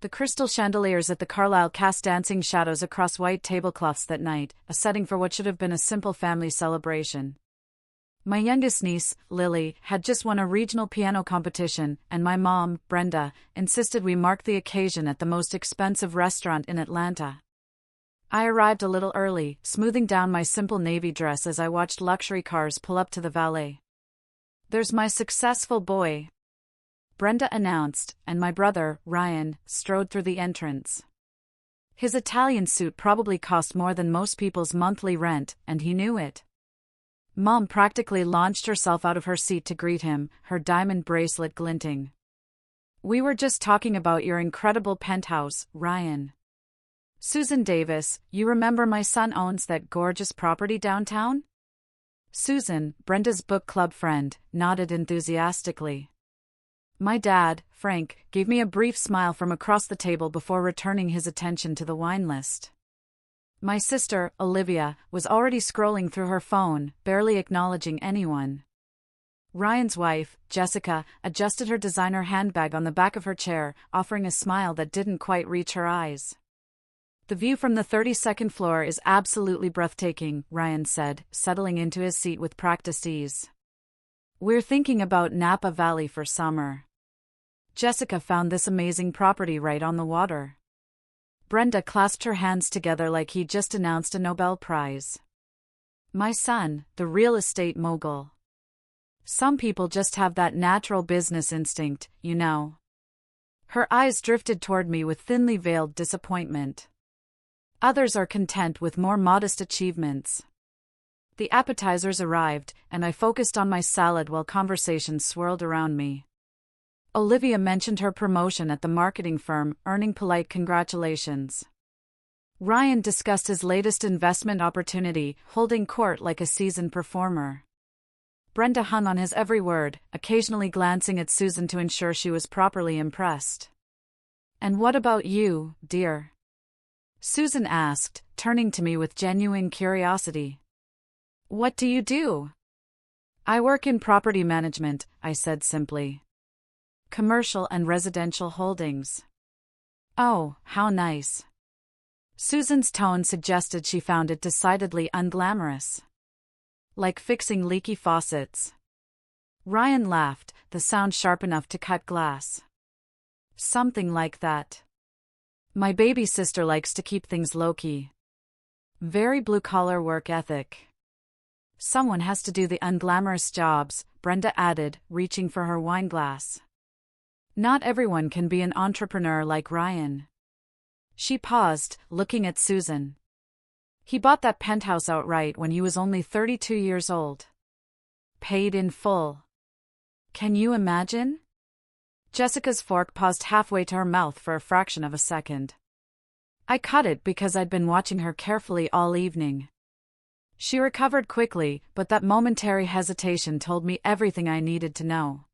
The crystal chandeliers at the Carlisle cast dancing shadows across white tablecloths that night, a setting for what should have been a simple family celebration. My youngest niece, Lily, had just won a regional piano competition, and my mom, Brenda, insisted we mark the occasion at the most expensive restaurant in Atlanta. I arrived a little early, smoothing down my simple navy dress as I watched luxury cars pull up to the valet. "There's my successful boy," Brenda announced, and my brother, Ryan, strode through the entrance. His Italian suit probably cost more than most people's monthly rent, and he knew it. Mom practically launched herself out of her seat to greet him, her diamond bracelet glinting. "We were just talking about your incredible penthouse, Ryan. Susan Davis, you remember my son owns that gorgeous property downtown?" Susan, Brenda's book club friend, nodded enthusiastically. My dad, Frank, gave me a brief smile from across the table before returning his attention to the wine list. My sister, Olivia, was already scrolling through her phone, barely acknowledging anyone. Ryan's wife, Jessica, adjusted her designer handbag on the back of her chair, offering a smile that didn't quite reach her eyes. "The view from the 32nd floor is absolutely breathtaking," Ryan said, settling into his seat with practiced ease. "We're thinking about Napa Valley for summer. Jessica found this amazing property right on the water." Brenda clasped her hands together like he'd just announced a Nobel Prize. "My son, the real estate mogul. Some people just have that natural business instinct, you know." Her eyes drifted toward me with thinly veiled disappointment. "Others are content with more modest achievements." The appetizers arrived, and I focused on my salad while conversations swirled around me. Olivia mentioned her promotion at the marketing firm, earning polite congratulations. Ryan discussed his latest investment opportunity, holding court like a seasoned performer. Brenda hung on his every word, occasionally glancing at Susan to ensure she was properly impressed. "And what about you, dear?" Susan asked, turning to me with genuine curiosity. "What do you do?" "I work in property management," I said simply. "Commercial and residential holdings." "Oh, how nice." Susan's tone suggested she found it decidedly unglamorous. "Like fixing leaky faucets." Ryan laughed, the sound sharp enough to cut glass. "Something like that. My baby sister likes to keep things low-key. Very blue-collar work ethic." "Someone has to do the unglamorous jobs," Brenda added, reaching for her wine glass. "Not everyone can be an entrepreneur like Ryan." She paused, looking at Susan. "He bought that penthouse outright when he was only 32 years old. Paid in full. Can you imagine?" Jessica's fork paused halfway to her mouth for a fraction of a second. I caught it because I'd been watching her carefully all evening. She recovered quickly, but that momentary hesitation told me everything I needed to know.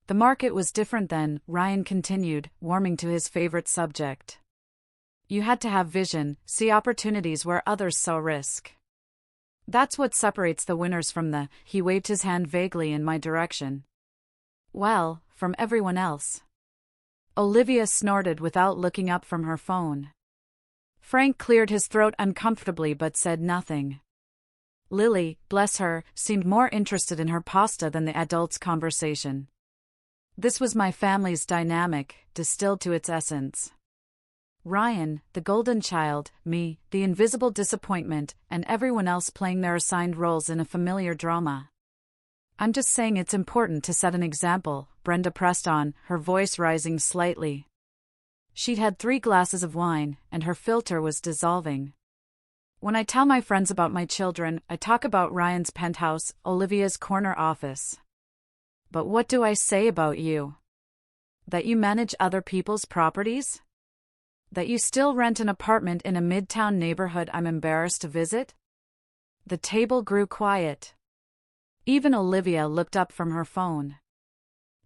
"The market was different then," Ryan continued, warming to his favorite subject. "You had to have vision, see opportunities where others saw risk. That's what separates the winners from the," he waved his hand vaguely in my direction. "Well, from everyone else." Olivia snorted without looking up from her phone. Frank cleared his throat uncomfortably but said nothing. Lily, bless her, seemed more interested in her pasta than the adults' conversation. This was my family's dynamic, distilled to its essence. Ryan, the golden child, me, the invisible disappointment, and everyone else playing their assigned roles in a familiar drama. "I'm just saying it's important to set an example," Brenda pressed on, her voice rising slightly. She'd had 3 glasses of wine, and her filter was dissolving. "When I tell my friends about my children, I talk about Ryan's penthouse, Olivia's corner office. But what do I say about you? That you manage other people's properties? That you still rent an apartment in a midtown neighborhood I'm embarrassed to visit?" The table grew quiet. Even Olivia looked up from her phone.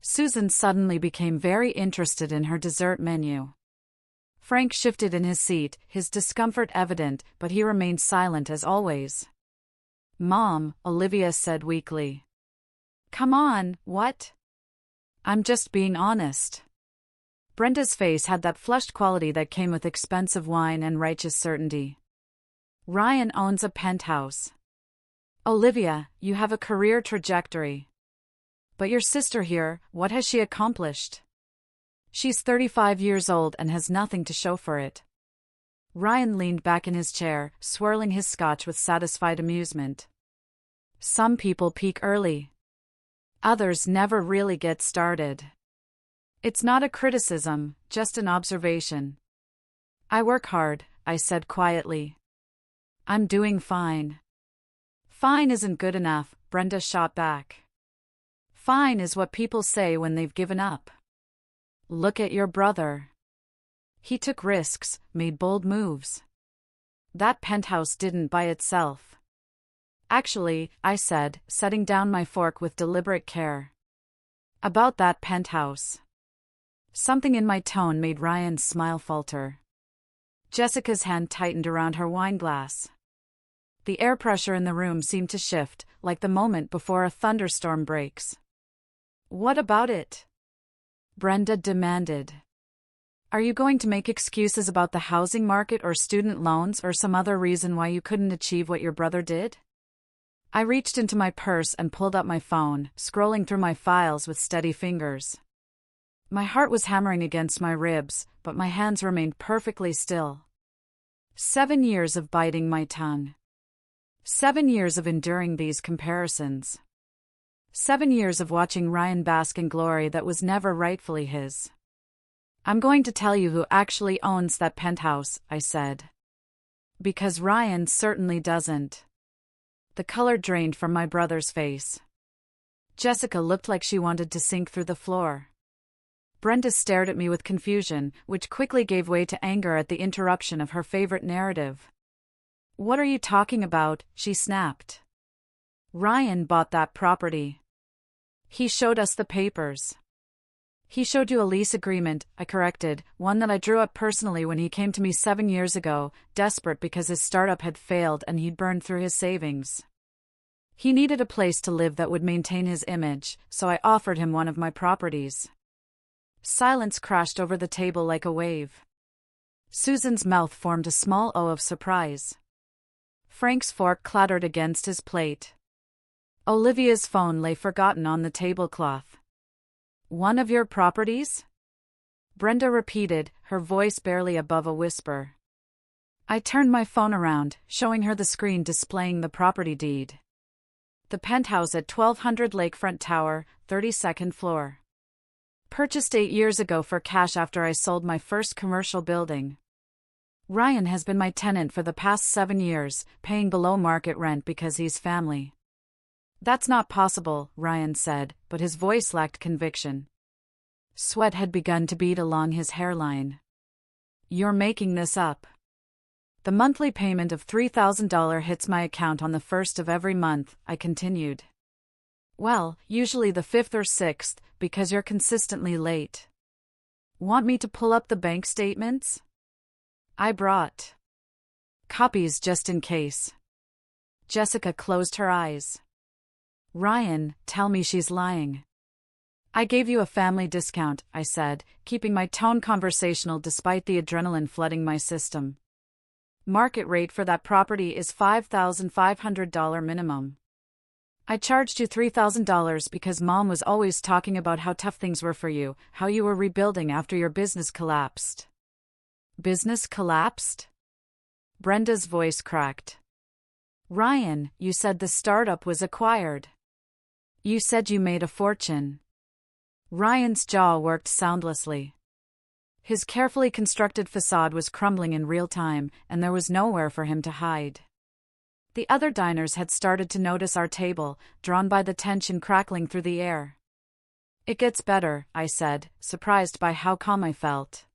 Susan suddenly became very interested in her dessert menu. Frank shifted in his seat, his discomfort evident, but he remained silent as always. "Mom," Olivia said weakly. "Come on, what?" "I'm just being honest." Brenda's face had that flushed quality that came with expensive wine and righteous certainty. Ryan owns a penthouse. Olivia, you have a career trajectory. But your sister here, what has she accomplished? She's 35 years old and has nothing to show for it. Ryan leaned back in his chair, swirling his scotch with satisfied amusement. Some people peak early. Others never really get started. It's not a criticism, just an observation. I work hard, I said quietly. I'm doing fine. Fine isn't good enough, Brenda shot back. Fine is what people say when they've given up. Look at your brother. He took risks, made bold moves. That penthouse didn't by itself. Actually, I said, setting down my fork with deliberate care. About that penthouse. Something in my tone made Ryan's smile falter. Jessica's hand tightened around her wineglass. The air pressure in the room seemed to shift, like the moment before a thunderstorm breaks. What about it? Brenda demanded. Are you going to make excuses about the housing market or student loans or some other reason why you couldn't achieve what your brother did? I reached into my purse and pulled up my phone, scrolling through my files with steady fingers. My heart was hammering against my ribs, but my hands remained perfectly still. 7 years of biting my tongue. 7 years of enduring these comparisons. 7 years of watching Ryan bask in glory that was never rightfully his. I'm going to tell you who actually owns that penthouse, I said. Because Ryan certainly doesn't. The color drained from my brother's face. Jessica looked like she wanted to sink through the floor. Brenda stared at me with confusion, which quickly gave way to anger at the interruption of her favorite narrative. What are you talking about? She snapped. Ryan bought that property. He showed us the papers. He showed you a lease agreement, I corrected, one that I drew up personally when he came to me 7 years ago, desperate because his startup had failed and he'd burned through his savings. He needed a place to live that would maintain his image, so I offered him one of my properties. Silence crashed over the table like a wave. Susan's mouth formed a small O of surprise. Frank's fork clattered against his plate. Olivia's phone lay forgotten on the tablecloth. One of your properties? Brenda repeated, her voice barely above a whisper. I turned my phone around, showing her the screen displaying the property deed. The penthouse at 1200 Lakefront Tower, 32nd floor. Purchased 8 years ago for cash after I sold my first commercial building. Ryan has been my tenant for the past 7 years, paying below market rent because he's family. That's not possible, Ryan said, but his voice lacked conviction. Sweat had begun to bead along his hairline. You're making this up. The monthly payment of $3,000 hits my account on the 1st of every month, I continued. Well, usually the 5th or 6th, because you're consistently late. Want me to pull up the bank statements? I brought copies just in case. Jessica closed her eyes. Ryan, tell me she's lying. I gave you a family discount, I said, keeping my tone conversational despite the adrenaline flooding my system. Market rate for that property is $5,500 minimum. I charged you $3,000 because Mom was always talking about how tough things were for you, how you were rebuilding after your business collapsed. Business collapsed? Brenda's voice cracked. Ryan, you said the startup was acquired. You said you made a fortune. Ryan's jaw worked soundlessly. His carefully constructed facade was crumbling in real time, and there was nowhere for him to hide. The other diners had started to notice our table, drawn by the tension crackling through the air. It gets better, I said, surprised by how calm I felt.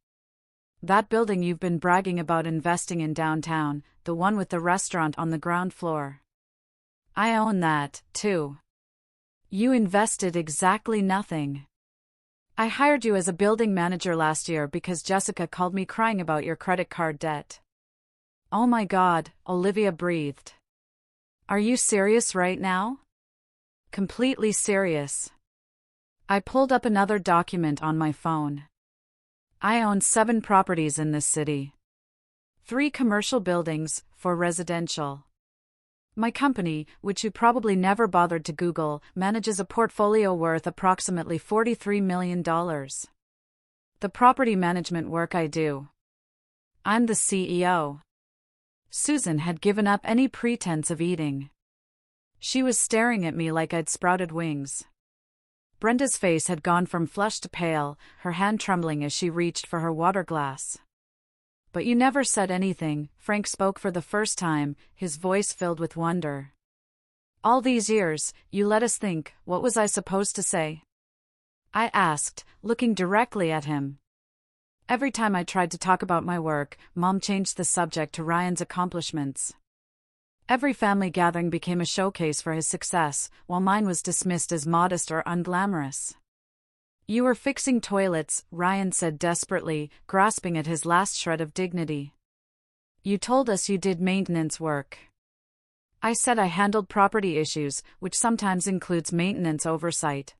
That building you've been bragging about investing in downtown, the one with the restaurant on the ground floor. I own that, too. You invested exactly nothing. I hired you as a building manager last year because Jessica called me crying about your credit card debt. Oh my God, Olivia breathed. Are you serious right now? Completely serious. I pulled up another document on my phone. I own 7 properties in this city. 3 commercial buildings, 4 residential. My company, which you probably never bothered to Google, manages a portfolio worth approximately $43 million. The property management work I do. I'm the CEO. Susan had given up any pretense of eating. She was staring at me like I'd sprouted wings. Brenda's face had gone from flushed to pale, her hand trembling as she reached for her water glass. But you never said anything, Frank spoke for the first time, his voice filled with wonder. All these years, you let us think, what was I supposed to say? I asked, looking directly at him. Every time I tried to talk about my work, Mom changed the subject to Ryan's accomplishments. Every family gathering became a showcase for his success, while mine was dismissed as modest or unglamorous. You were fixing toilets, Ryan said desperately, grasping at his last shred of dignity. You told us you did maintenance work. I said I handled property issues, which sometimes includes maintenance oversight.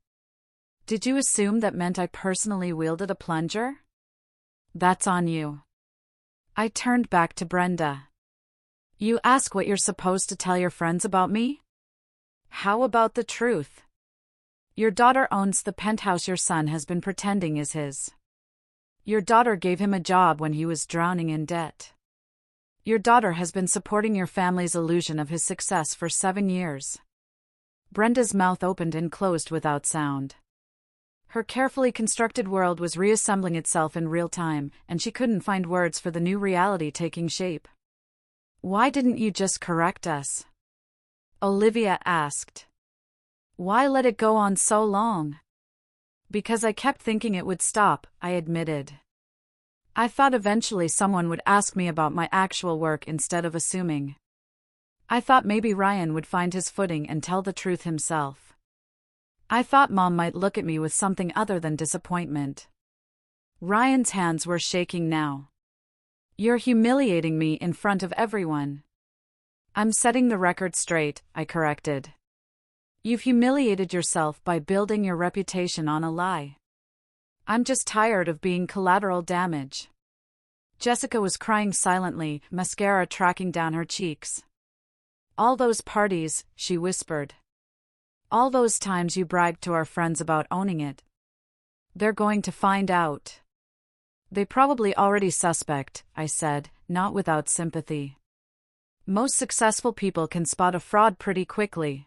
Did you assume that meant I personally wielded a plunger? That's on you. I turned back to Brenda. You ask what you're supposed to tell your friends about me? How about the truth? Your daughter owns the penthouse your son has been pretending is his. Your daughter gave him a job when he was drowning in debt. Your daughter has been supporting your family's illusion of his success for 7 years. Brenda's mouth opened and closed without sound. Her carefully constructed world was reassembling itself in real time, and she couldn't find words for the new reality taking shape. Why didn't you just correct us? Olivia asked. Why let it go on so long? Because I kept thinking it would stop, I admitted. I thought eventually someone would ask me about my actual work instead of assuming. I thought maybe Ryan would find his footing and tell the truth himself. I thought Mom might look at me with something other than disappointment. Ryan's hands were shaking now. You're humiliating me in front of everyone. I'm setting the record straight, I corrected. You've humiliated yourself by building your reputation on a lie. I'm just tired of being collateral damage. Jessica was crying silently, mascara tracking down her cheeks. All those parties, she whispered. All those times you bragged to our friends about owning it. They're going to find out. They probably already suspect, I said, not without sympathy. Most successful people can spot a fraud pretty quickly.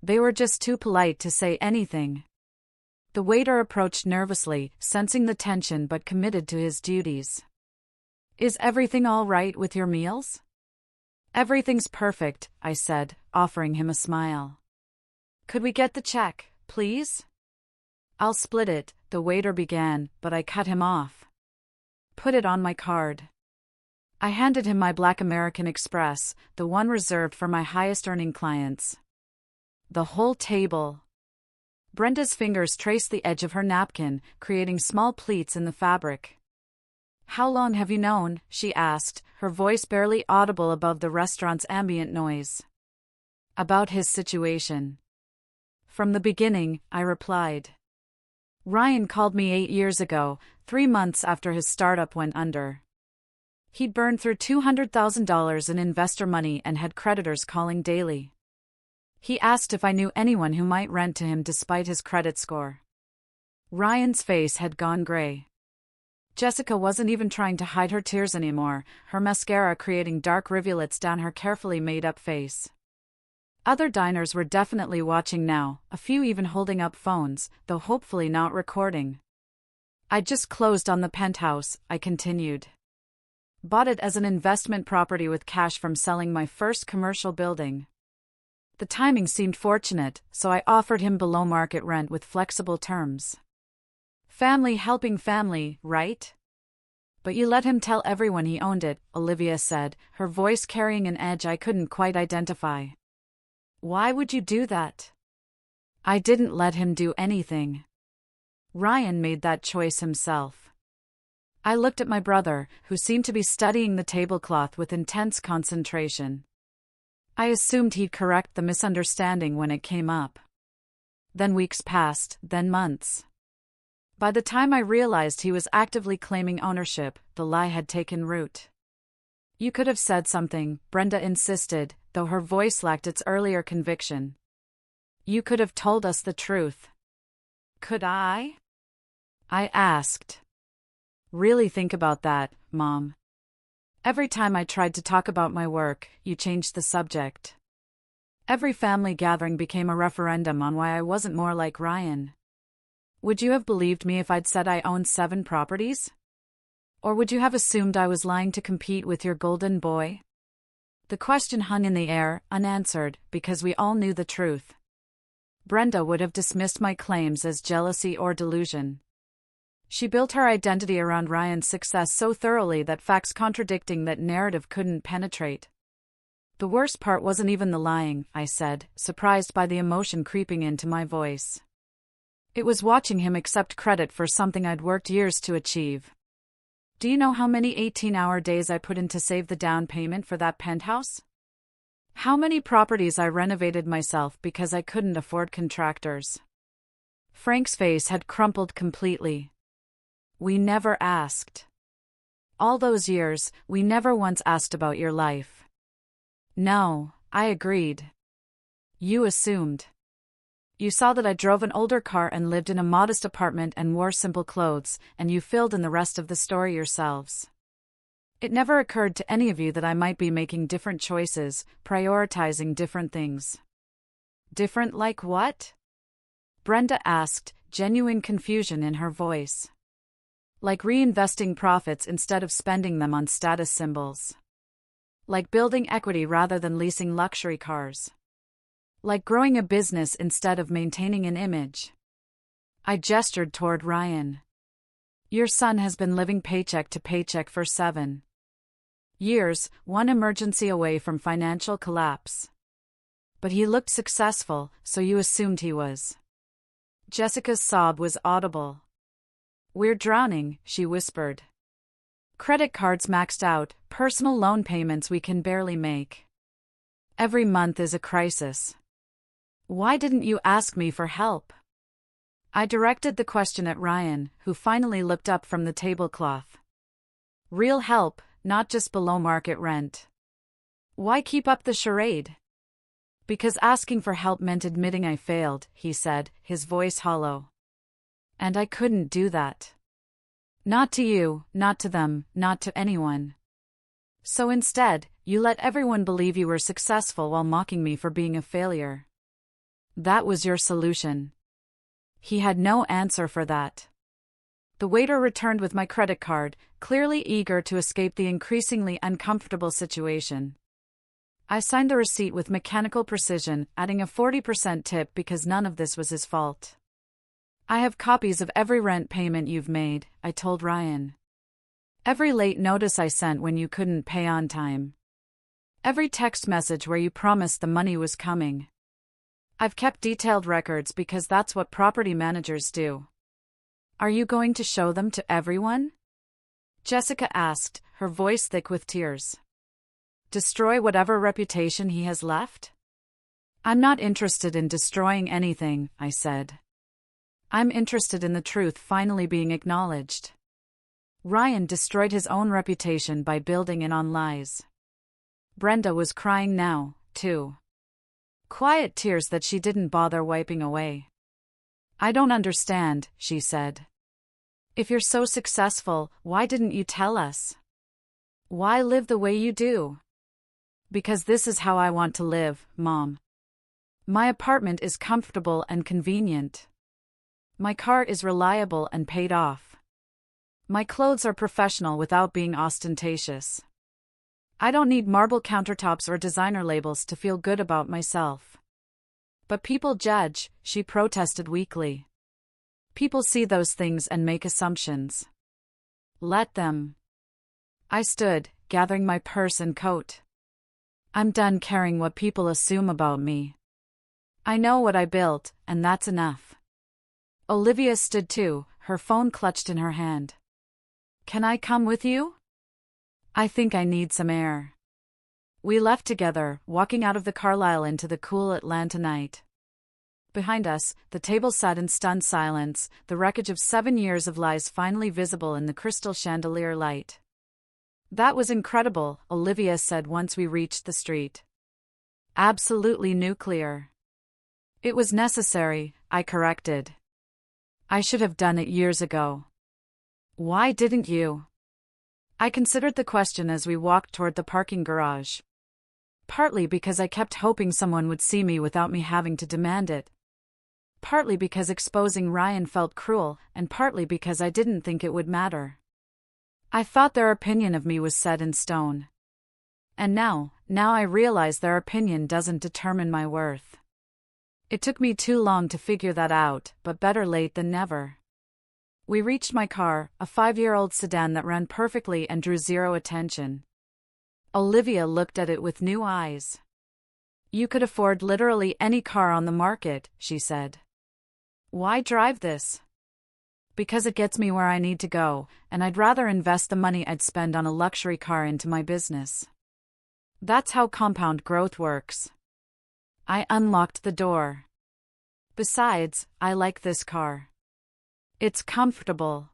They were just too polite to say anything. The waiter approached nervously, sensing the tension but committed to his duties. Is everything all right with your meals? Everything's perfect, I said, offering him a smile. Could we get the check, please? I'll split it, the waiter began, but I cut him off. Put it on my card. I handed him my Black American Express, the one reserved for my highest-earning clients. The whole table. Brenda's fingers traced the edge of her napkin, creating small pleats in the fabric. How long have you known? She asked, her voice barely audible above the restaurant's ambient noise. About his situation. From the beginning, I replied. Ryan called me 8 years ago, 3 months after his startup went under. He'd burned through $200,000 in investor money and had creditors calling daily. He asked if I knew anyone who might rent to him despite his credit score. Ryan's face had gone gray. Jessica wasn't even trying to hide her tears anymore, her mascara creating dark rivulets down her carefully made-up face. Other diners were definitely watching now, a few even holding up phones, though hopefully not recording. I just closed on the penthouse, I continued. Bought it as an investment property with cash from selling my first commercial building. The timing seemed fortunate, so I offered him below-market rent with flexible terms. Family helping family, right? But you let him tell everyone he owned it, Olivia said, her voice carrying an edge I couldn't quite identify. Why would you do that? I didn't let him do anything. Ryan made that choice himself. I looked at my brother, who seemed to be studying the tablecloth with intense concentration. I assumed he'd correct the misunderstanding when it came up. Then weeks passed, then months. By the time I realized he was actively claiming ownership, the lie had taken root. You could have said something, Brenda insisted, though her voice lacked its earlier conviction. You could have told us the truth. Could I? I asked. Really think about that, Mom. Every time I tried to talk about my work, you changed the subject. Every family gathering became a referendum on why I wasn't more like Ryan. Would you have believed me if I'd said I owned 7 properties? Or would you have assumed I was lying to compete with your golden boy? The question hung in the air, unanswered, because we all knew the truth. Brenda would have dismissed my claims as jealousy or delusion. She built her identity around Ryan's success so thoroughly that facts contradicting that narrative couldn't penetrate. The worst part wasn't even the lying, I said, surprised by the emotion creeping into my voice. It was watching him accept credit for something I'd worked years to achieve. Do you know how many 18-hour days I put in to save the down payment for that penthouse? How many properties I renovated myself because I couldn't afford contractors? Frank's face had crumpled completely. We never asked. All those years, we never once asked about your life. No, I agreed. You assumed. You saw that I drove an older car and lived in a modest apartment and wore simple clothes, and you filled in the rest of the story yourselves. It never occurred to any of you that I might be making different choices, prioritizing different things. Different like what? Brenda asked, genuine confusion in her voice. Like reinvesting profits instead of spending them on status symbols. Like building equity rather than leasing luxury cars. Like growing a business instead of maintaining an image. I gestured toward Ryan. Your son has been living paycheck to paycheck for 7 years, one emergency away from financial collapse. But he looked successful, so you assumed he was. Jessica's sob was audible. We're drowning, she whispered. Credit cards maxed out, personal loan payments we can barely make. Every month is a crisis. Why didn't you ask me for help? I directed the question at Ryan, who finally looked up from the tablecloth. Real help, not just below market rent. Why keep up the charade? Because asking for help meant admitting I failed, he said, his voice hollow. And I couldn't do that. Not to you, not to them, not to anyone. So instead, you let everyone believe you were successful while mocking me for being a failure. That was your solution. He had no answer for that. The waiter returned with my credit card, clearly eager to escape the increasingly uncomfortable situation. I signed the receipt with mechanical precision, adding a 40% tip because none of this was his fault. I have copies of every rent payment you've made, I told Ryan. Every late notice I sent when you couldn't pay on time. Every text message where you promised the money was coming. I've kept detailed records because that's what property managers do. Are you going to show them to everyone? Jessica asked, her voice thick with tears. Destroy whatever reputation he has left? I'm not interested in destroying anything, I said. I'm interested in the truth finally being acknowledged. Ryan destroyed his own reputation by building it on lies. Brenda was crying now, too. Quiet tears that she didn't bother wiping away. I don't understand, she said. If you're so successful, why didn't you tell us? Why live the way you do? Because this is how I want to live, Mom. My apartment is comfortable and convenient. My car is reliable and paid off. My clothes are professional without being ostentatious. I don't need marble countertops or designer labels to feel good about myself. But people judge, she protested weakly. People see those things and make assumptions. Let them. I stood, gathering my purse and coat. I'm done caring what people assume about me. I know what I built, and that's enough. Olivia stood too, her phone clutched in her hand. Can I come with you? I think I need some air. We left together, walking out of the Carlisle into the cool Atlanta night. Behind us, the table sat in stunned silence, the wreckage of 7 years of lies finally visible in the crystal chandelier light. "That was incredible," Olivia said once we reached the street. "Absolutely nuclear." "It was necessary," I corrected. "I should have done it years ago." "Why didn't you?" I considered the question as we walked toward the parking garage. Partly because I kept hoping someone would see me without me having to demand it. Partly because exposing Ryan felt cruel, and partly because I didn't think it would matter. I thought their opinion of me was set in stone. And now I realize their opinion doesn't determine my worth. It took me too long to figure that out, but better late than never. We reached my car, a 5-year-old sedan that ran perfectly and drew zero attention. Olivia looked at it with new eyes. "You could afford literally any car on the market," she said. "Why drive this?" "Because it gets me where I need to go, and I'd rather invest the money I'd spend on a luxury car into my business. That's how compound growth works." I unlocked the door. "Besides, I like this car. It's comfortable."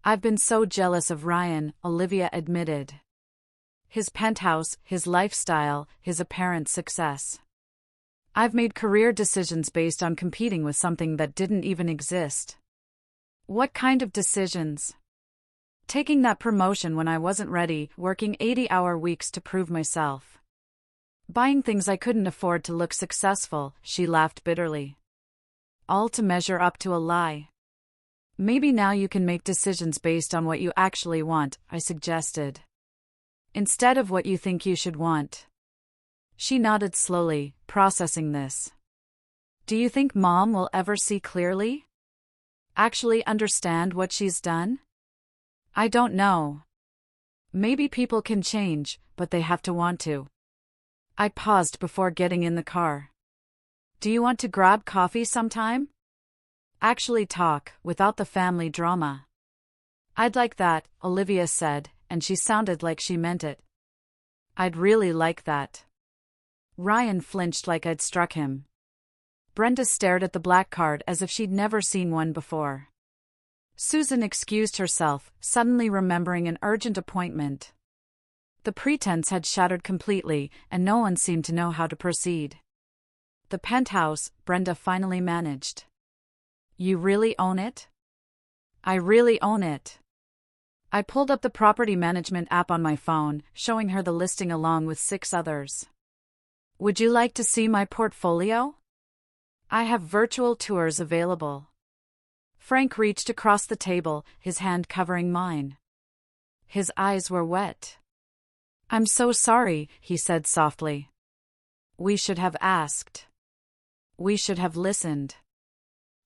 "I've been so jealous of Ryan," Olivia admitted. "His penthouse, his lifestyle, his apparent success. I've made career decisions based on competing with something that didn't even exist." "What kind of decisions?" "Taking that promotion when I wasn't ready, working 80-hour weeks to prove myself. Buying things I couldn't afford to look successful," she laughed bitterly. "All to measure up to a lie." "Maybe now you can make decisions based on what you actually want," I suggested. "Instead of what you think you should want." She nodded slowly, processing this. "Do you think Mom will ever see clearly? Actually understand what she's done?" "I don't know. Maybe people can change, but they have to want to." I paused before getting in the car. "Do you want to grab coffee sometime? Actually talk, without the family drama." "I'd like that," Olivia said, and she sounded like she meant it. "I'd really like that." Ryan flinched like I'd struck him. Brenda stared at the black card as if she'd never seen one before. Susan excused herself, suddenly remembering an urgent appointment. The pretense had shattered completely, and no one seemed to know how to proceed. "The penthouse," Brenda finally managed. "You really own it?" "I really own it." I pulled up the property management app on my phone, showing her the listing along with 6 others. "Would you like to see my portfolio? I have virtual tours available." Frank reached across the table, his hand covering mine. His eyes were wet. "I'm so sorry," he said softly. "We should have asked. We should have listened."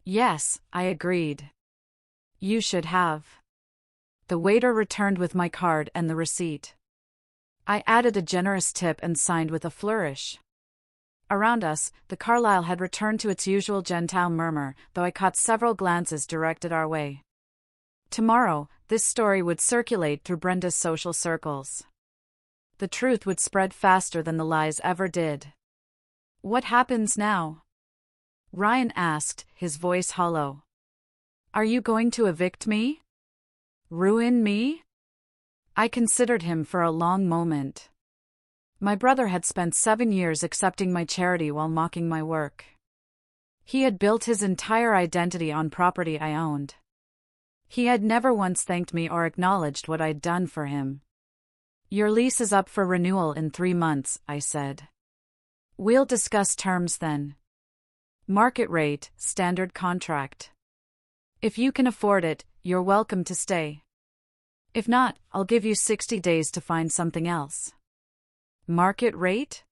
"Yes," I agreed. "You should have." The waiter returned with my card and the receipt. I added a generous tip and signed with a flourish. Around us, the Carlisle had returned to its usual gentile murmur, though I caught several glances directed our way. Tomorrow, this story would circulate through Brenda's social circles. The truth would spread faster than the lies ever did. "What happens now?" Ryan asked, his voice hollow. "Are you going to evict me? Ruin me?" I considered him for a long moment. My brother had spent 7 years accepting my charity while mocking my work. He had built his entire identity on property I owned. He had never once thanked me or acknowledged what I'd done for him. "Your lease is up for renewal in 3 months," I said. "We'll discuss terms then. Market rate, standard contract. If you can afford it, you're welcome to stay. If not, I'll give you 60 days to find something else." "Market rate?"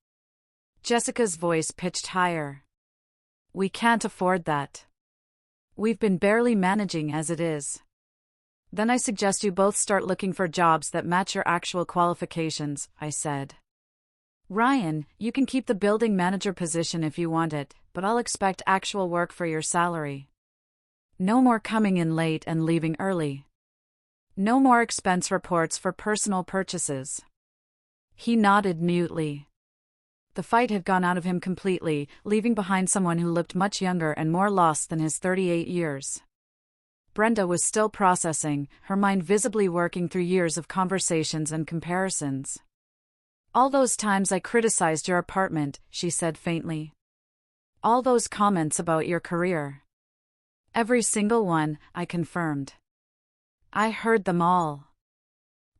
Jessica's voice pitched higher. "We can't afford that. We've been barely managing as it is." "Then I suggest you both start looking for jobs that match your actual qualifications," I said. "Ryan, you can keep the building manager position if you want it, but I'll expect actual work for your salary. No more coming in late and leaving early. No more expense reports for personal purchases." He nodded mutely. The fight had gone out of him completely, leaving behind someone who looked much younger and more lost than his 38 years. Brenda was still processing, her mind visibly working through years of conversations and comparisons. "All those times I criticized your apartment," she said faintly. "All those comments about your career." "Every single one," I confirmed. "I heard them all.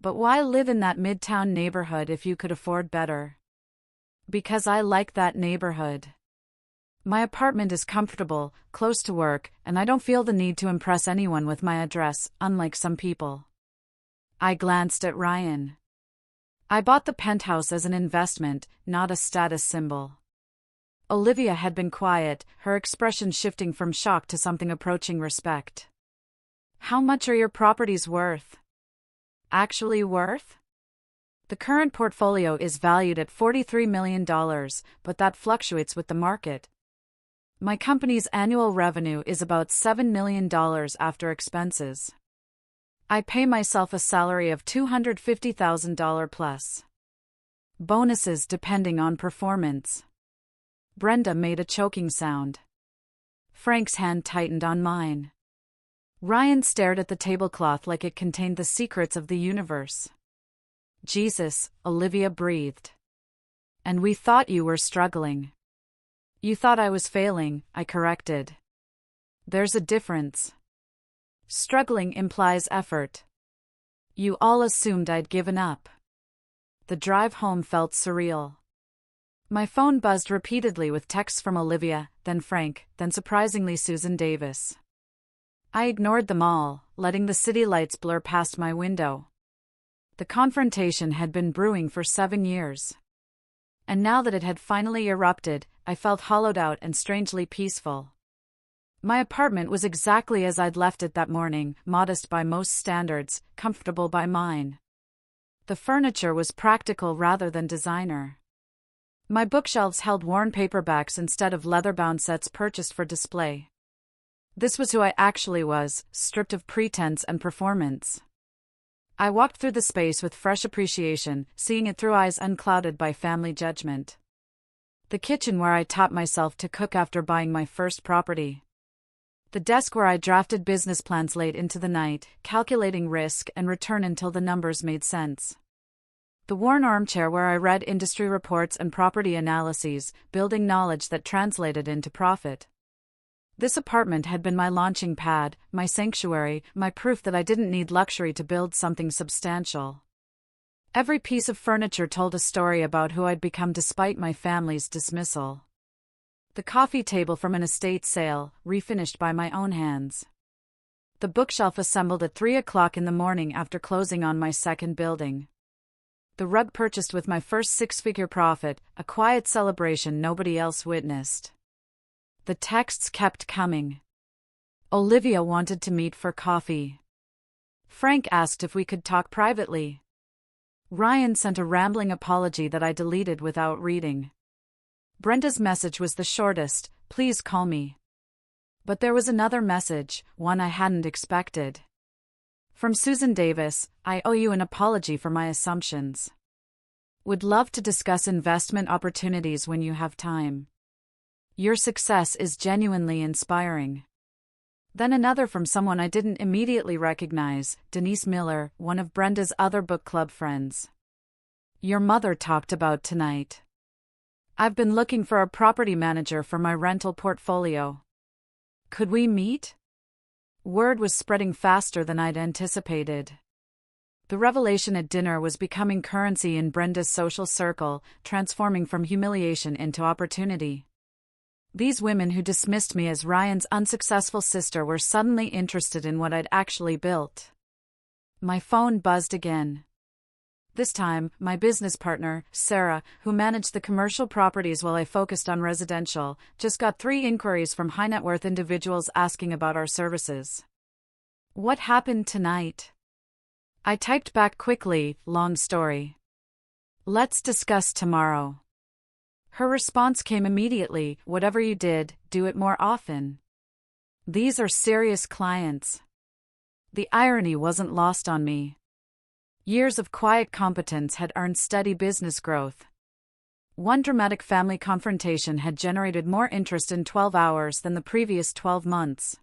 But why live in that midtown neighborhood if you could afford better?" "Because I like that neighborhood. My apartment is comfortable, close to work, and I don't feel the need to impress anyone with my address, unlike some people." I glanced at Ryan. "I bought the penthouse as an investment, not a status symbol." Olivia had been quiet, her expression shifting from shock to something approaching respect. "How much are your properties worth?" "Actually worth?" "The current portfolio is valued at $43 million, but that fluctuates with the market. My company's annual revenue is about $7 million after expenses. I pay myself a salary of $250,000 plus. Bonuses depending on performance." Brenda made a choking sound. Frank's hand tightened on mine. Ryan stared at the tablecloth like it contained the secrets of the universe. "Jesus," Olivia breathed. "And we thought you were struggling." "You thought I was failing," I corrected. "There's a difference. Struggling implies effort. You all assumed I'd given up." The drive home felt surreal. My phone buzzed repeatedly with texts from Olivia, then Frank, then surprisingly Susan Davis. I ignored them all, letting the city lights blur past my window. The confrontation had been brewing for 7 years. And now that it had finally erupted, I felt hollowed out and strangely peaceful. My apartment was exactly as I'd left it that morning, modest by most standards, comfortable by mine. The furniture was practical rather than designer. My bookshelves held worn paperbacks instead of leather-bound sets purchased for display. This was who I actually was, stripped of pretense and performance. I walked through the space with fresh appreciation, seeing it through eyes unclouded by family judgment. The kitchen where I taught myself to cook after buying my first property. The desk where I drafted business plans late into the night, calculating risk and return until the numbers made sense. The worn armchair where I read industry reports and property analyses, building knowledge that translated into profit. This apartment had been my launching pad, my sanctuary, my proof that I didn't need luxury to build something substantial. Every piece of furniture told a story about who I'd become despite my family's dismissal. The coffee table from an estate sale, refinished by my own hands. The bookshelf assembled at 3 o'clock in the morning after closing on my second building. The rug purchased with my first 6-figure profit, a quiet celebration nobody else witnessed. The texts kept coming. Olivia wanted to meet for coffee. Frank asked if we could talk privately. Ryan sent a rambling apology that I deleted without reading. Brenda's message was the shortest, "Please call me." But there was another message, one I hadn't expected. From Susan Davis, "I owe you an apology for my assumptions. Would love to discuss investment opportunities when you have time. Your success is genuinely inspiring." Then another from someone I didn't immediately recognize, Denise Miller, one of Brenda's other book club friends. "Your mother talked about tonight. I've been looking for a property manager for my rental portfolio. Could we meet?" Word was spreading faster than I'd anticipated. The revelation at dinner was becoming currency in Brenda's social circle, transforming from humiliation into opportunity. These women who dismissed me as Ryan's unsuccessful sister were suddenly interested in what I'd actually built. My phone buzzed again. This time, my business partner, Sarah, who managed the commercial properties while I focused on residential, just got 3 inquiries from high-net-worth individuals asking about our services. "What happened tonight?" I typed back quickly, "Long story. Let's discuss tomorrow." Her response came immediately, "Whatever you did, do it more often. These are serious clients." The irony wasn't lost on me. Years of quiet competence had earned steady business growth. One dramatic family confrontation had generated more interest in 12 hours than the previous 12 months.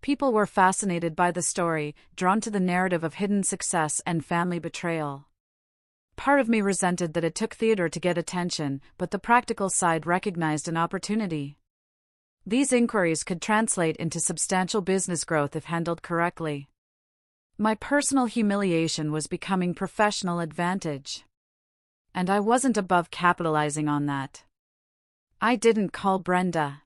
People were fascinated by the story, drawn to the narrative of hidden success and family betrayal. Part of me resented that it took theater to get attention, but the practical side recognized an opportunity. These inquiries could translate into substantial business growth if handled correctly. My personal humiliation was becoming professional advantage. And I wasn't above capitalizing on that. I didn't call Brenda.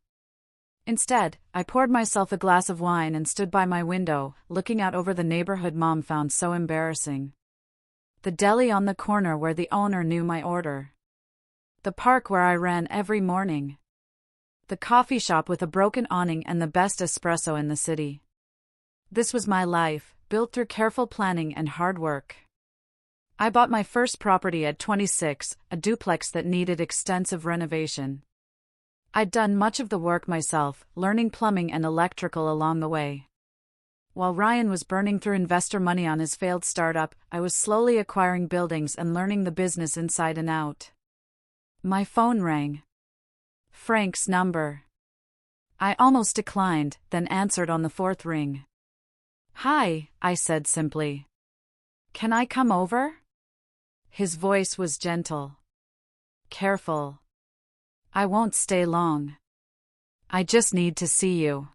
Instead, I poured myself a glass of wine and stood by my window, looking out over the neighborhood Mom found so embarrassing. The deli on the corner where the owner knew my order. The park where I ran every morning. The coffee shop with a broken awning and the best espresso in the city. This was my life, built through careful planning and hard work. I bought my first property at 26, a duplex that needed extensive renovation. I'd done much of the work myself, learning plumbing and electrical along the way. While Ryan was burning through investor money on his failed startup, I was slowly acquiring buildings and learning the business inside and out. My phone rang. Frank's number. I almost declined, then answered on the fourth ring. "Hi," I said simply. "Can I come over?" His voice was gentle. Careful. "I won't stay long. I just need to see you."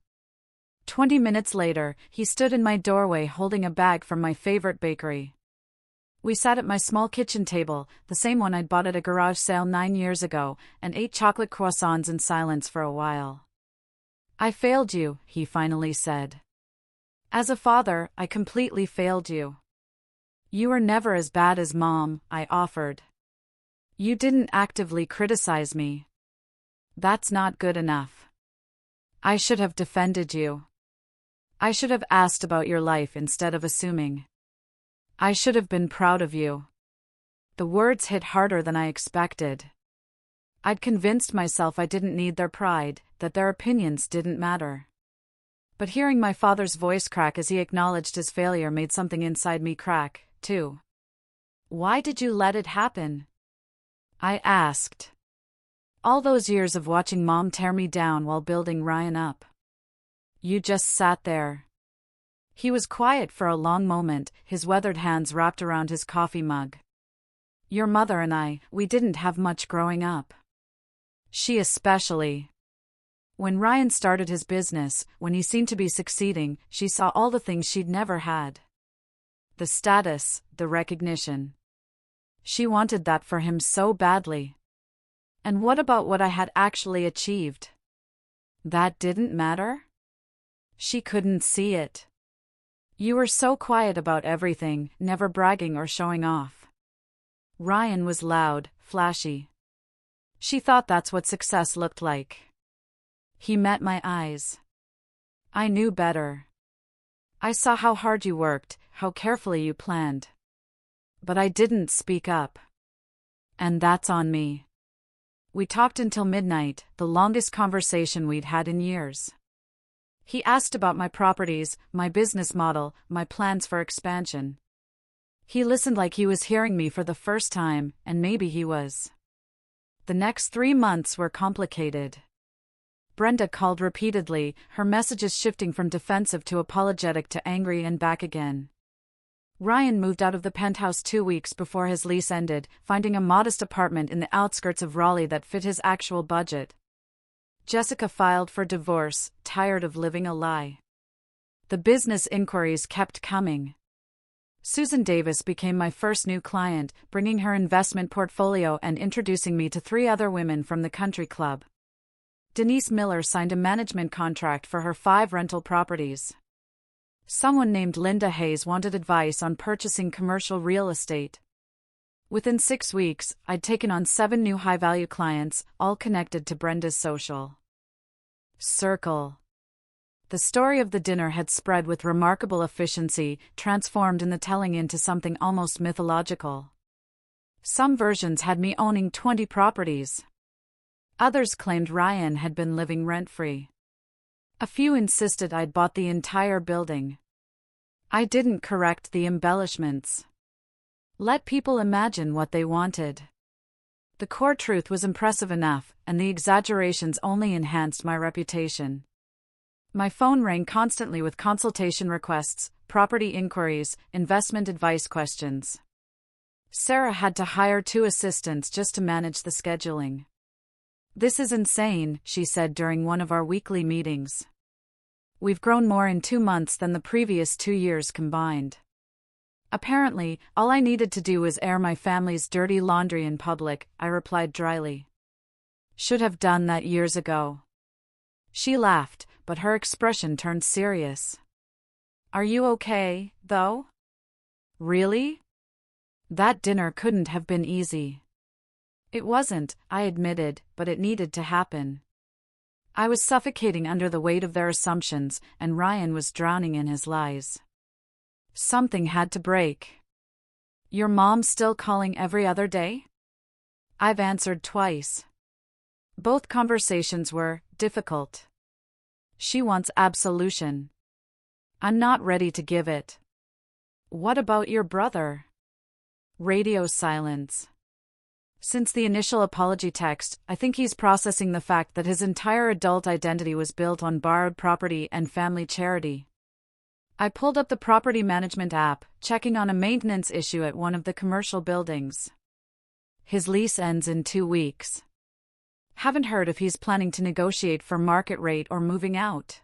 20 minutes later, he stood in my doorway holding a bag from my favorite bakery. We sat at my small kitchen table, the same one I'd bought at a garage sale 9 years ago, and ate chocolate croissants in silence for a while. "I failed you," he finally said. "As a father, I completely failed you." "You were never as bad as Mom," I offered. "You didn't actively criticize me." "That's not good enough. I should have defended you. I should have asked about your life instead of assuming. I should have been proud of you." The words hit harder than I expected. I'd convinced myself I didn't need their pride, that their opinions didn't matter. But hearing my father's voice crack as he acknowledged his failure made something inside me crack, too. "Why did you let it happen?" I asked. "All those years of watching Mom tear me down while building Ryan up. You just sat there." He was quiet for a long moment, his weathered hands wrapped around his coffee mug. "Your mother and I, we didn't have much growing up. She especially. When Ryan started his business, when he seemed to be succeeding, she saw all the things she'd never had. The status, the recognition. She wanted that for him so badly. And what about what I had actually achieved? That didn't matter? She couldn't see it. You were so quiet about everything, never bragging or showing off. Ryan was loud, flashy. She thought that's what success looked like." He met my eyes. "I knew better. I saw how hard you worked, how carefully you planned. But I didn't speak up. And that's on me." We talked until midnight, the longest conversation we'd had in years. He asked about my properties, my business model, my plans for expansion. He listened like he was hearing me for the first time, and maybe he was. The next 3 months were complicated. Brenda called repeatedly, her messages shifting from defensive to apologetic to angry and back again. Ryan moved out of the penthouse 2 weeks before his lease ended, finding a modest apartment in the outskirts of Raleigh that fit his actual budget. Jessica filed for divorce, tired of living a lie. The business inquiries kept coming. Susan Davis became my first new client, bringing her investment portfolio and introducing me to 3 other women from the country club. Denise Miller signed a management contract for her 5 rental properties. Someone named Linda Hayes wanted advice on purchasing commercial real estate. Within 6 weeks, I'd taken on 7 new high-value clients, all connected to Brenda's social circle. The story of the dinner had spread with remarkable efficiency, transformed in the telling into something almost mythological. Some versions had me owning 20 properties. Others claimed Ryan had been living rent-free. A few insisted I'd bought the entire building. I didn't correct the embellishments. Let people imagine what they wanted. The core truth was impressive enough, and the exaggerations only enhanced my reputation. My phone rang constantly with consultation requests, property inquiries, investment advice questions. Sarah had to hire 2 assistants just to manage the scheduling. "This is insane," she said during one of our weekly meetings. "We've grown more in 2 months than the previous 2 years combined." "Apparently, all I needed to do was air my family's dirty laundry in public," I replied dryly. "Should have done that years ago." She laughed, but her expression turned serious. "Are you okay, though?" "Really? That dinner couldn't have been easy." "It wasn't," I admitted, "but it needed to happen." I was suffocating under the weight of their assumptions, and Ryan was drowning in his lies. Something had to break. "Your mom still calling every other day?" "I've answered twice." Both conversations were difficult. "She wants absolution." "I'm not ready to give it." "What about your brother?" Radio silence. Since the initial apology text, I think he's processing the fact that his entire adult identity was built on borrowed property and family charity. I pulled up the property management app, checking on a maintenance issue at one of the commercial buildings. His lease ends in 2 weeks. Haven't heard if he's planning to negotiate for market rate or moving out.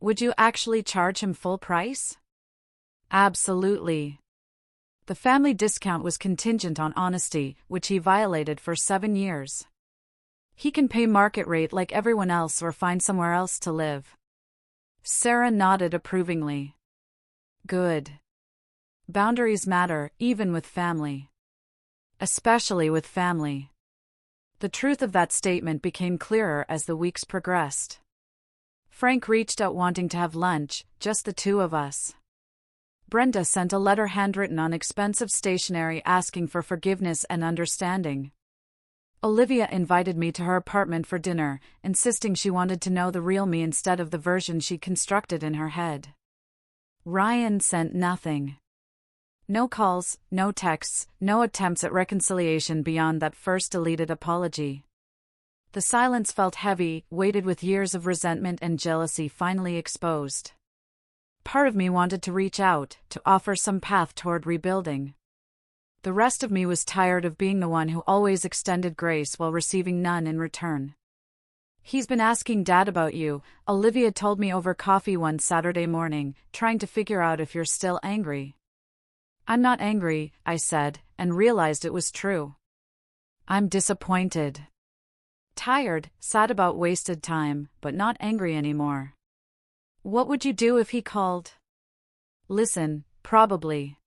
"Would you actually charge him full price?" "Absolutely." The family discount was contingent on honesty, which he violated for 7 years. "He can pay market rate like everyone else or find somewhere else to live." Sarah nodded approvingly. "Good. Boundaries matter, even with family. Especially with family." The truth of that statement became clearer as the weeks progressed. Frank reached out wanting to have lunch, just the 2 of us. Brenda sent a letter handwritten on expensive stationery asking for forgiveness and understanding. Olivia invited me to her apartment for dinner, insisting she wanted to know the real me instead of the version she constructed in her head. Ryan sent nothing. No calls, no texts, no attempts at reconciliation beyond that first deleted apology. The silence felt heavy, weighted with years of resentment and jealousy finally exposed. Part of me wanted to reach out, to offer some path toward rebuilding. The rest of me was tired of being the one who always extended grace while receiving none in return. "He's been asking Dad about you," Olivia told me over coffee one Saturday morning, trying to figure out if you're still angry. "I'm not angry," I said, and realized it was true. "I'm disappointed. Tired, sad about wasted time, but not angry anymore." "What would you do if he called?" "Listen, probably.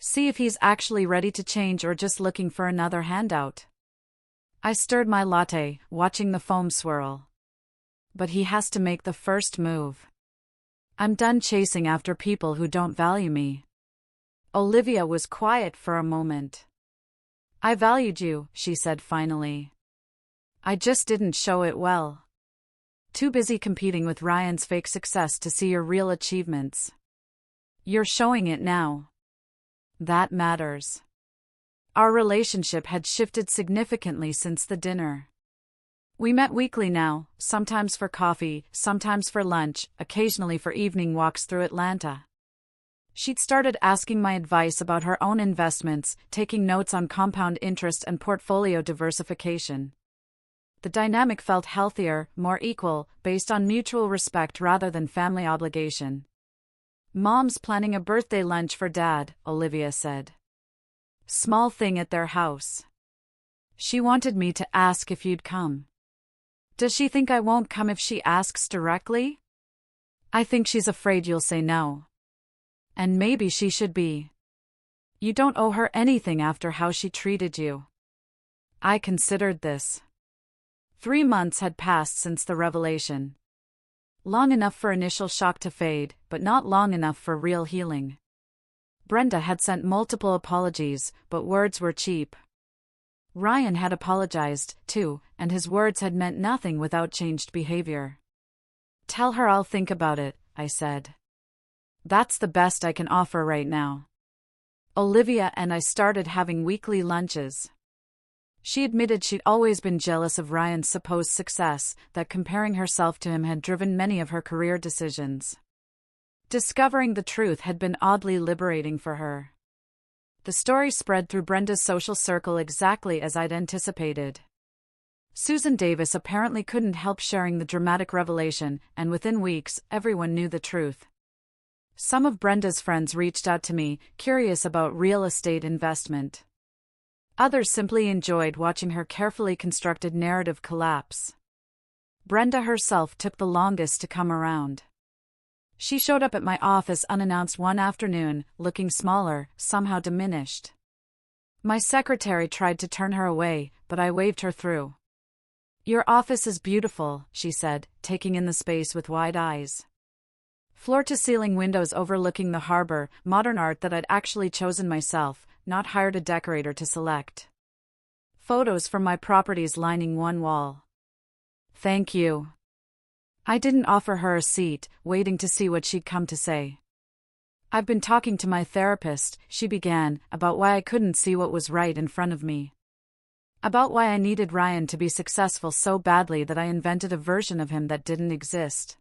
See if he's actually ready to change or just looking for another handout." I stirred my latte, watching the foam swirl. "But he has to make the first move. I'm done chasing after people who don't value me." Olivia was quiet for a moment. "I valued you," she said finally. "I just didn't show it well. Too busy competing with Ryan's fake success to see your real achievements. You're showing it now. That matters." Our relationship had shifted significantly since the dinner. We met weekly now, sometimes for coffee, sometimes for lunch, occasionally for evening walks through Atlanta. She'd started asking my advice about her own investments, taking notes on compound interest and portfolio diversification. The dynamic felt healthier, more equal, based on mutual respect rather than family obligation. "Mom's planning a birthday lunch for Dad," Olivia said. "Small thing at their house. She wanted me to ask if you'd come." "Does she think I won't come if she asks directly?" "I think she's afraid you'll say no. And maybe she should be. You don't owe her anything after how she treated you." I considered this. 3 months had passed since the revelation. Long enough for initial shock to fade, but not long enough for real healing. Brenda had sent multiple apologies, but words were cheap. Ryan had apologized, too, and his words had meant nothing without changed behavior. "Tell her I'll think about it," I said. "That's the best I can offer right now." Olivia and I started having weekly lunches. She admitted she'd always been jealous of Ryan's supposed success, that comparing herself to him had driven many of her career decisions. Discovering the truth had been oddly liberating for her. The story spread through Brenda's social circle exactly as I'd anticipated. Susan Davis apparently couldn't help sharing the dramatic revelation, and within weeks, everyone knew the truth. Some of Brenda's friends reached out to me, curious about real estate investment. Others simply enjoyed watching her carefully constructed narrative collapse. Brenda herself took the longest to come around. She showed up at my office unannounced one afternoon, looking smaller, somehow diminished. My secretary tried to turn her away, but I waved her through. "Your office is beautiful," she said, taking in the space with wide eyes. Floor-to-ceiling windows overlooking the harbor, modern art that I'd actually chosen myself, not hired a decorator to select. Photos from my properties lining one wall. "Thank you." I didn't offer her a seat, waiting to see what she'd come to say. "I've been talking to my therapist," she began, "about why I couldn't see what was right in front of me. About why I needed Ryan to be successful so badly that I invented a version of him that didn't exist."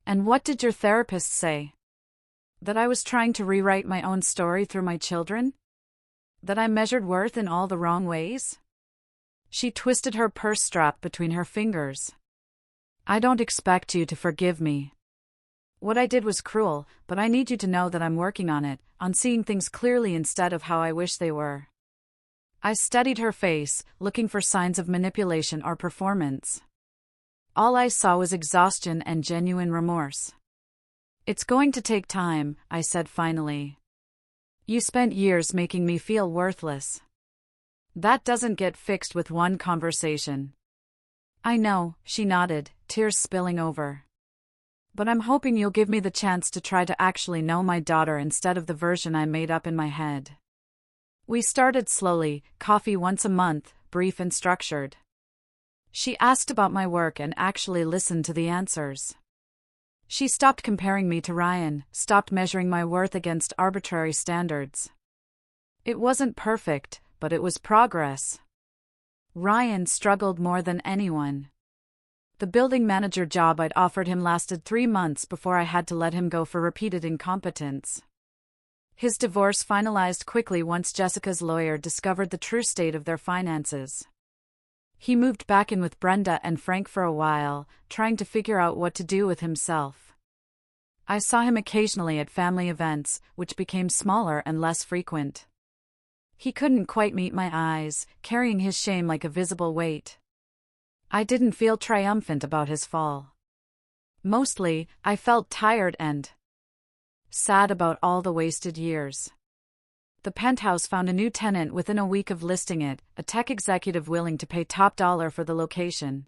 "And what did your therapist say?" "That I was trying to rewrite my own story through my children? That I measured worth in all the wrong ways?" She twisted her purse strap between her fingers. "I don't expect you to forgive me. What I did was cruel, but I need you to know that I'm working on it, on seeing things clearly instead of how I wish they were." I studied her face, looking for signs of manipulation or performance. All I saw was exhaustion and genuine remorse. "It's going to take time," I said finally. "You spent years making me feel worthless. That doesn't get fixed with one conversation." "I know," she nodded, tears spilling over. "But I'm hoping you'll give me the chance to try to actually know my daughter instead of the version I made up in my head." We started slowly, coffee once a month, brief and structured. She asked about my work and actually listened to the answers. She stopped comparing me to Ryan, stopped measuring my worth against arbitrary standards. It wasn't perfect, but it was progress. Ryan struggled more than anyone. The building manager job I'd offered him lasted 3 months before I had to let him go for repeated incompetence. His divorce finalized quickly once Jessica's lawyer discovered the true state of their finances. He moved back in with Brenda and Frank for a while, trying to figure out what to do with himself. I saw him occasionally at family events, which became smaller and less frequent. He couldn't quite meet my eyes, carrying his shame like a visible weight. I didn't feel triumphant about his fall. Mostly, I felt tired and sad about all the wasted years. The penthouse found a new tenant within a week of listing it, a tech executive willing to pay top dollar for the location.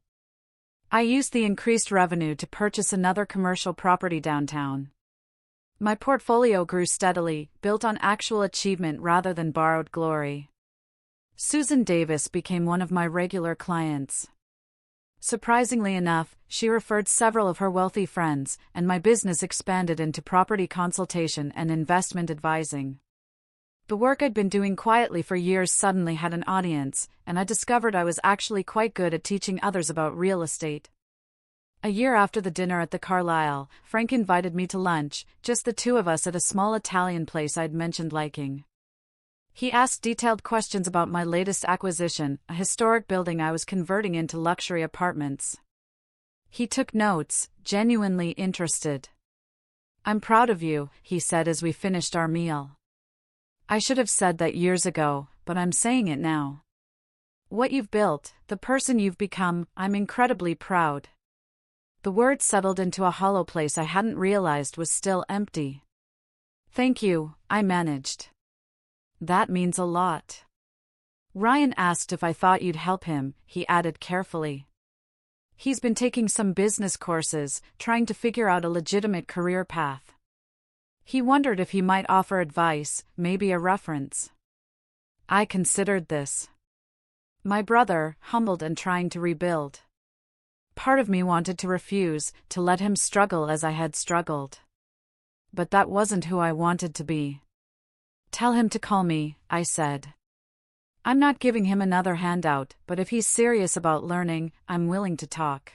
I used the increased revenue to purchase another commercial property downtown. My portfolio grew steadily, built on actual achievement rather than borrowed glory. Susan Davis became one of my regular clients. Surprisingly enough, she referred several of her wealthy friends, and my business expanded into property consultation and investment advising. The work I'd been doing quietly for years suddenly had an audience, and I discovered I was actually quite good at teaching others about real estate. A year after the dinner at the Carlyle, Frank invited me to lunch, just the two of us at a small Italian place I'd mentioned liking. He asked detailed questions about my latest acquisition, a historic building I was converting into luxury apartments. He took notes, genuinely interested. "I'm proud of you," he said as we finished our meal. I should have said that years ago, but I'm saying it now. What you've built, the person you've become, I'm incredibly proud. The word settled into a hollow place I hadn't realized was still empty. "Thank you," I managed. "That means a lot." Ryan asked if I thought you'd help him, he added carefully. He's been taking some business courses, trying to figure out a legitimate career path. He wondered if he might offer advice, maybe a reference. I considered this. My brother, humbled and trying to rebuild. Part of me wanted to refuse, to let him struggle as I had struggled. But that wasn't who I wanted to be. "Tell him to call me," I said. I'm not giving him another handout, but if he's serious about learning, I'm willing to talk.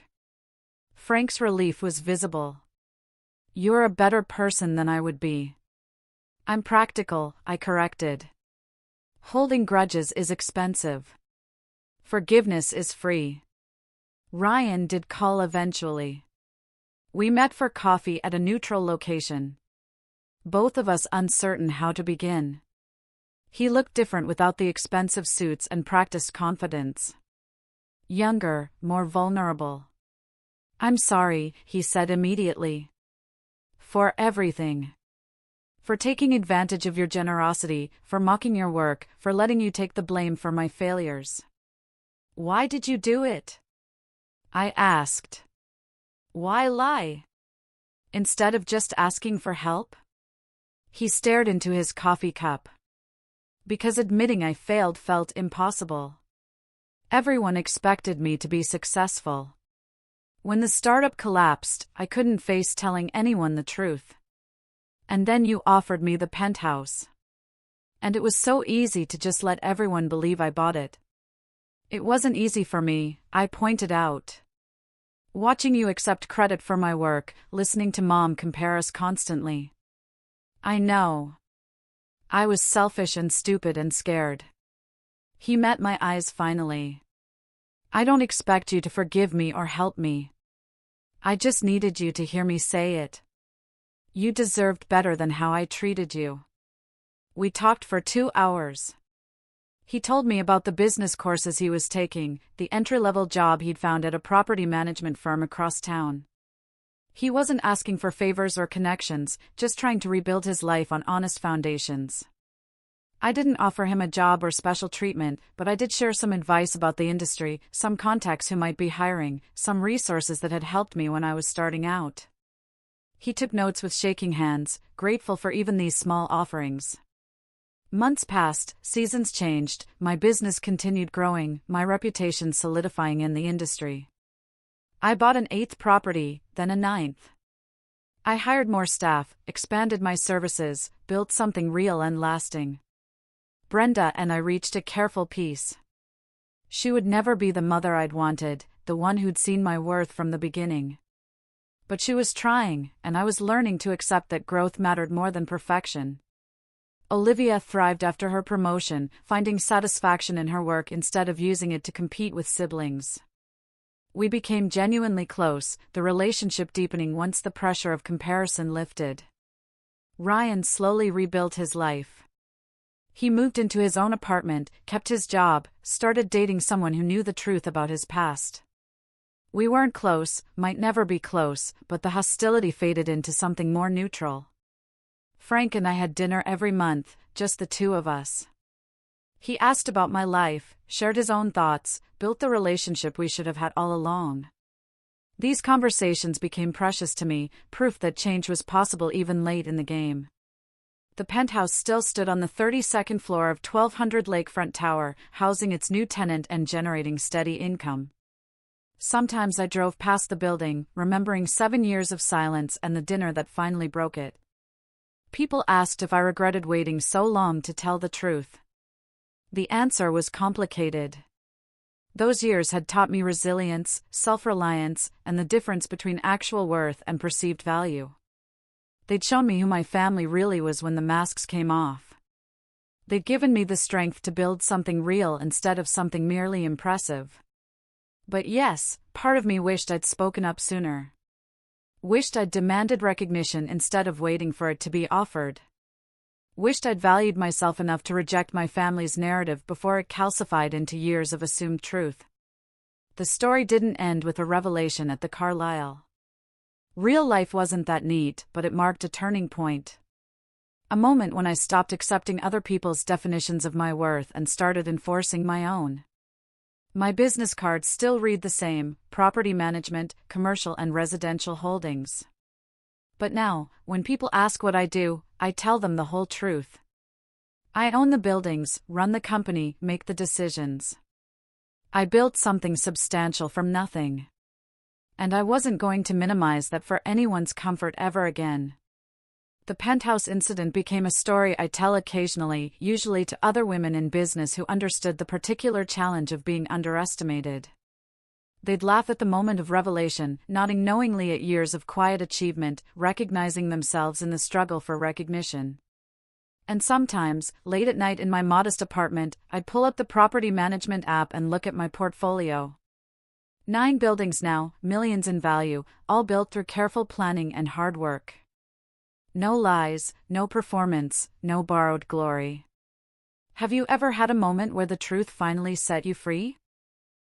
Frank's relief was visible. You're a better person than I would be. I'm practical, I corrected. Holding grudges is expensive. Forgiveness is free. Ryan did call eventually. We met for coffee at a neutral location. Both of us uncertain how to begin. He looked different without the expensive suits and practiced confidence. Younger, more vulnerable. I'm sorry, he said immediately. For everything. For taking advantage of your generosity, for mocking your work, for letting you take the blame for my failures. Why did you do it? I asked. Why lie? Instead of just asking for help? He stared into his coffee cup. Because admitting I failed felt impossible. Everyone expected me to be successful. When the startup collapsed, I couldn't face telling anyone the truth. And then you offered me the penthouse. And it was so easy to just let everyone believe I bought it. It wasn't easy for me, I pointed out. Watching you accept credit for my work, listening to Mom compare us constantly. I know. I was selfish and stupid and scared. He met my eyes finally. I don't expect you to forgive me or help me. I just needed you to hear me say it. You deserved better than how I treated you. We talked for 2 hours. He told me about the business courses he was taking, the entry-level job he'd found at a property management firm across town. He wasn't asking for favors or connections, just trying to rebuild his life on honest foundations. I didn't offer him a job or special treatment, but I did share some advice about the industry, some contacts who might be hiring, some resources that had helped me when I was starting out. He took notes with shaking hands, grateful for even these small offerings. Months passed, seasons changed, my business continued growing, my reputation solidifying in the industry. I bought an 8th property, then a 9th. I hired more staff, expanded my services, built something real and lasting. Brenda and I reached a careful peace. She would never be the mother I'd wanted, the one who'd seen my worth from the beginning. But she was trying, and I was learning to accept that growth mattered more than perfection. Olivia thrived after her promotion, finding satisfaction in her work instead of using it to compete with siblings. We became genuinely close, the relationship deepening once the pressure of comparison lifted. Ryan slowly rebuilt his life. He moved into his own apartment, kept his job, started dating someone who knew the truth about his past. We weren't close, might never be close, but the hostility faded into something more neutral. Frank and I had dinner every month, just the two of us. He asked about my life, shared his own thoughts, built the relationship we should have had all along. These conversations became precious to me, proof that change was possible even late in the game. The penthouse still stood on the 32nd floor of 1200 Lakefront Tower, housing its new tenant and generating steady income. Sometimes I drove past the building, remembering 7 years of silence and the dinner that finally broke it. People asked if I regretted waiting so long to tell the truth. The answer was complicated. Those years had taught me resilience, self-reliance, and the difference between actual worth and perceived value. They'd shown me who my family really was when the masks came off. They'd given me the strength to build something real instead of something merely impressive. But yes, part of me wished I'd spoken up sooner. Wished I'd demanded recognition instead of waiting for it to be offered. Wished I'd valued myself enough to reject my family's narrative before it calcified into years of assumed truth. The story didn't end with a revelation at the Carlisle. Real life wasn't that neat, but it marked a turning point. A moment when I stopped accepting other people's definitions of my worth and started enforcing my own. My business cards still read the same: property management, commercial and residential holdings. But now, when people ask what I do, I tell them the whole truth. I own the buildings, run the company, make the decisions. I built something substantial from nothing. And I wasn't going to minimize that for anyone's comfort ever again. The penthouse incident became a story I tell occasionally, usually to other women in business who understood the particular challenge of being underestimated. They'd laugh at the moment of revelation, nodding knowingly at years of quiet achievement, recognizing themselves in the struggle for recognition. And sometimes, late at night in my modest apartment, I'd pull up the property management app and look at my portfolio. 9 buildings now, millions in value, all built through careful planning and hard work. No lies, no performance, no borrowed glory. Have you ever had a moment where the truth finally set you free?